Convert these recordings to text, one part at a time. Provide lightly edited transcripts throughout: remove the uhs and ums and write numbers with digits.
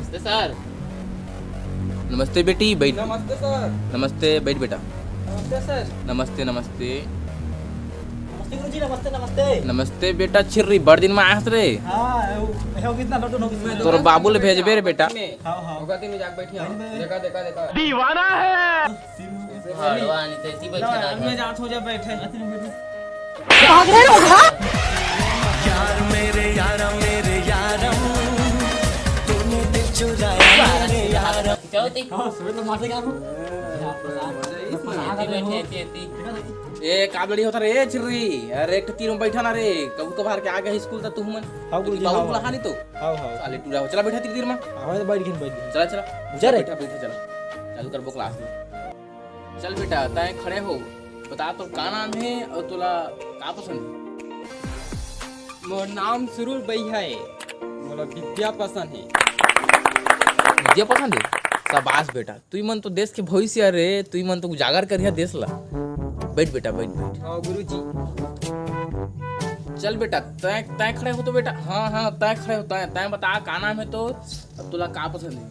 नमस्ते सर। नमस्ते बेटी, बैठ। नमस्ते सर। नमस्ते, बैठ बेटा। नमस्ते सर। नमस्ते नमस्ते नमस्ते गुरुजी, नमस्ते नमस्ते। नमस्ते बेटा। छिर्री बड़ दिन में आयत रे। हाँ हो कितना नोट हो कितना तोर बाबू ले भेजबे रे बेटा। हाँ हाँ होगा तीन जाग बैठी आओ। देखा देखा देखा भगवान इतनी बैठे ना मैं जात हो जा बैठे यार मेरे यारा तूने दिल चुराया मेरे यारा। चौथी हाँ सुबह तो मारते क्या बैठे थी ए काबड़ी होता रे छिर्री। अरे एक तीन में बैठा ना रे। कबू कभार के आ गया स्कूल ता तू मन। हाँ गुरुजी, बाबू हाँ। बुला खानी तो। हाँ हाँ साले टूरा हो। चला बैठा तीन में। हमें बैठ गए चला चला जा रे। बैठा बैठा चला। चालू कर बो क्लास में। चल बेटा तय खड़े हो। बता तो का नाम है और तोला का पसंद है? मोर नाम सुरूर भैया है। मोला विद्या पसंद है। विद्या पसंद है? शाबाश बेटा। तू मन तो देश के भविष्य रे। तू मन तो उजागर करिया देश ला। बैठ बेटा, बैठ बैठ। हाँ गुरुजी। चल बेटा तय तय खड़े हो तो बेटा। हाँ हाँ तय खड़े हो। तय तय बता का नाम है तो अब तुला का पसंद है?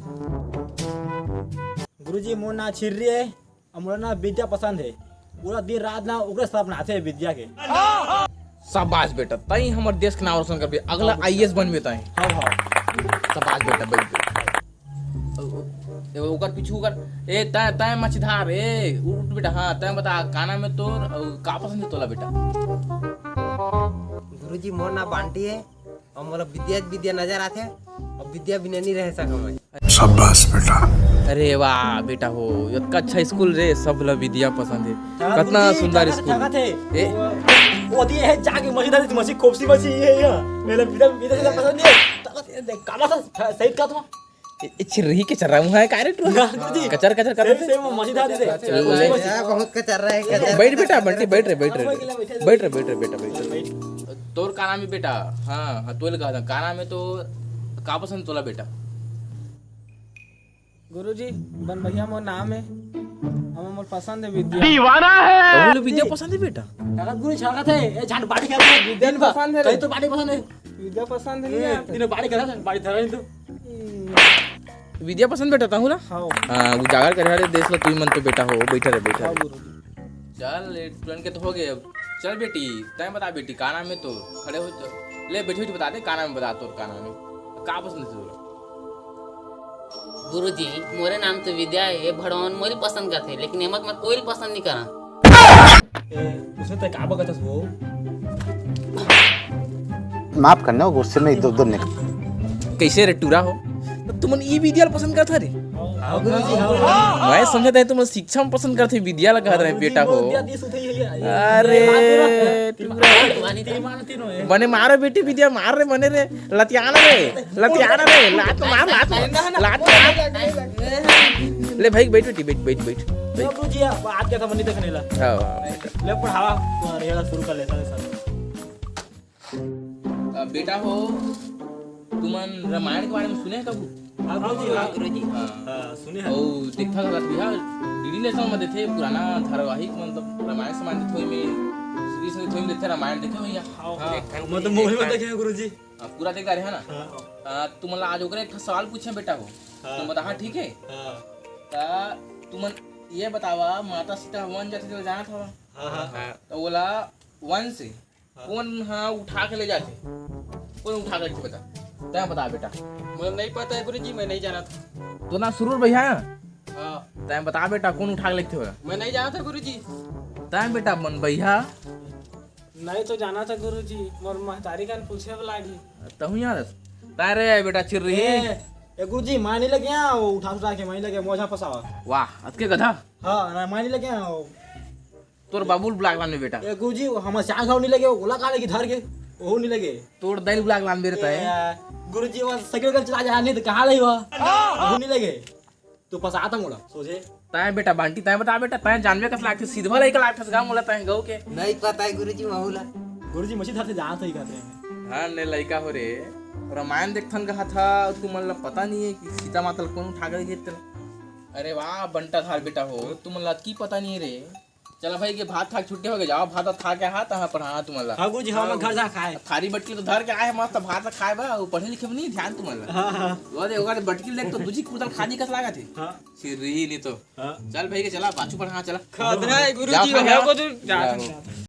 गुरुजी मोर ना छिर्री है और मोर ना विद्या पसंद है। पूरा दिन रात ना ओकरे सपना आते हैं विद्या के। शाबाश बेटा। तय हमर देश के नाम रोशन करबे। अगला आईएएस बनबे तय। हाँ हाँ शाबाश बेटा, बैठ बैठ। ओकर पीछू कर। ए तय तय मछधार ए उठ बेटा। हाँ तय बता का नाम है तोर और का पसंद है तोला बेटा? गुरुजी मोर ना बांटी है और मोला विद्या विद्या नजर आते और विद्या बिना नहीं रह सका मैं। शाबाश बेटा। अरे वाह बेटा हो। इतना अच्छा स्कूल रे। सब ला विद्या पसंद है। कितना सुंदर स्कूल थे ए वो दी है जाके मस्जिद मस्जी खोपसी मस्जी ये मेरा विद्या विद्या पसंद है। कामा था सही का था छिर्री के चर्रा मुहा है कारे टू कचर कचर कर सेम सेम मस्जिद आ दे बहुत कचर रहा है कचर। बैठ बेटा। बंटी बैठ रे बैठ रे बैठ रे बैठ रे बेटा बैठ। तोर का नाम है बेटा? हाँ हाँ तोल का का नाम है तो का पसंद तोला बेटा? गुरुजी बन भैया मोर नाम है। हमें मोर पसंद है विद्या। तो विद्या पसंद है बेटा? ताकत गुरु छागत है ए झाट बाड़ी खेलते हैं विद्या नहीं पसंद है रे। कहीं तो बाड़ी पसंद है। विद्या पसंद है नहीं आता। तीनों बाड़ी खेला बाड़ी धरा नहीं तो विद्या पसंद बेटा ताहू ला? हाँ हाँ उजागर कर रहे देश ला। तू मन तो बेटा हो। बैठा रे बैठा हाँ रे। गुरुजी। चल स्टूडेंट के तो हो गए। अब चल बेटी तय बता बेटी का नाम है तो खड़े हो तो ले बैठे हो तो बता दे का नाम है। बता तोर का नाम है का पसंद है तोला? गुरुजी मोरे नाम तो विद्या है। ये भगवान मोरी पसंद का थे लेकिन एमक मैं कोई पसंद नहीं करा। उसने तो का बगत वो माफ करना वो गुस्से में इधर उधर निकल। कैसे रे टूरा हो? तुमन ई विद्या पसंद करता रे? हां गुरुजी हां मैं समझता है तुम शिक्षा में पसंद करते विद्या लगा रहे बेटा हो। विद्या दी सुथई है। अरे तीनों है बने मारे बेटी विद्या मार रे बने रे लतियाना रे लात मार लात ले भाई बैठ बेटी बैठ बैठ बैठ। गुरुजी आज क्या था मनी देखने ला हाँ ले पढ़ावा तो रेला शुरू कर लेता है बेटा हो तुमन रामायण के बारे में सुने कबू? हां गुरुजी हाँ हां सुने हैं ओ देखा था बिहार डीडी नेशनल में देखे पुराना धारावाहिक मतलब रामायण संबंधित होई में सीरीज में थोड़ी देखे रामायण देखे भैया? हां मतलब मोबाइल में देखे हैं गुरुजी पूरा देख रहे हैं ना? हां तुमन ला आज ओकरे एक सवाल पूछे बेटा हो। तुम बता। हाँ ठीक है। हां ता तुमन ये बतावा माता सीता वन जाते थे जाना था हां तो बोला वन से कौन हाँ उठा के ले जाते? कौन उठा के बता तय बता बेटा। मुझे नहीं पता है गुरुजी, मैं नहीं जाना था। तो ना सुरूर भैया हाँ तय बता बेटा कौन उठा के लेते हो? मैं नहीं जाना था गुरुजी। तय बेटा मन भैया नहीं तो जाना था गुरुजी। मोर महतारी कान पूछे वाला गी। तहु यार तय रे बेटा चिर्री ए गुरुजी मानी लगे आ उठा के मानी लगे मोजा फसावा। वाह अतके गधा। हां ना मानी लगे आ तोर बाबुल ब्लाक लान में बेटा। ए गुरुजी हम चाय खाओ नहीं लगे ओला का लगी धर के ओ नहीं लगे तोर दैल ब्लाक लान में रहता है। गुरुजी वो साइकिल का चला जा नहीं तो कहां लई वो ओ नहीं लगे तू फसाता मोड़ा सोचे तय बेटा बंटी तय बता बेटा तय जानवे कस लाग सीधवा लई के लाग ठस गांव मोला तय गौ के नहीं पता है गुरुजी माहौला। गुरुजी मछली धर से जहां सही कहते हैं। हां ने लइका हो रे रामायण देखथन कहा था तुम मतलब पता नहीं है कि सीता माता कौन उठा के घेत। अरे वाह बंटा धार बेटा हो तुम मतलब की पता नहीं है रे चला भाई के भात खा के छुट्टी हो गए, जाओ भात खा के हाथ तहाँ पढ़ा तुम्हाला हाँ गुरुजी हाँ मैं घर जा खाए थारी बटकी तो धर के आए मस्त भात खाए बा, पढ़े लिखे में नहीं ध्यान तुम्हाला। हाँ हाँ अरे ओकर बटकी देख तो दूजी कुदल खानी कस लागत है हाँ सिर रही नहीं तो। हाँ चल भाई के चला पाछू पढ़ा चला खतरा है जाओ गुरुजी खा मेरे जाओ। को तो जाता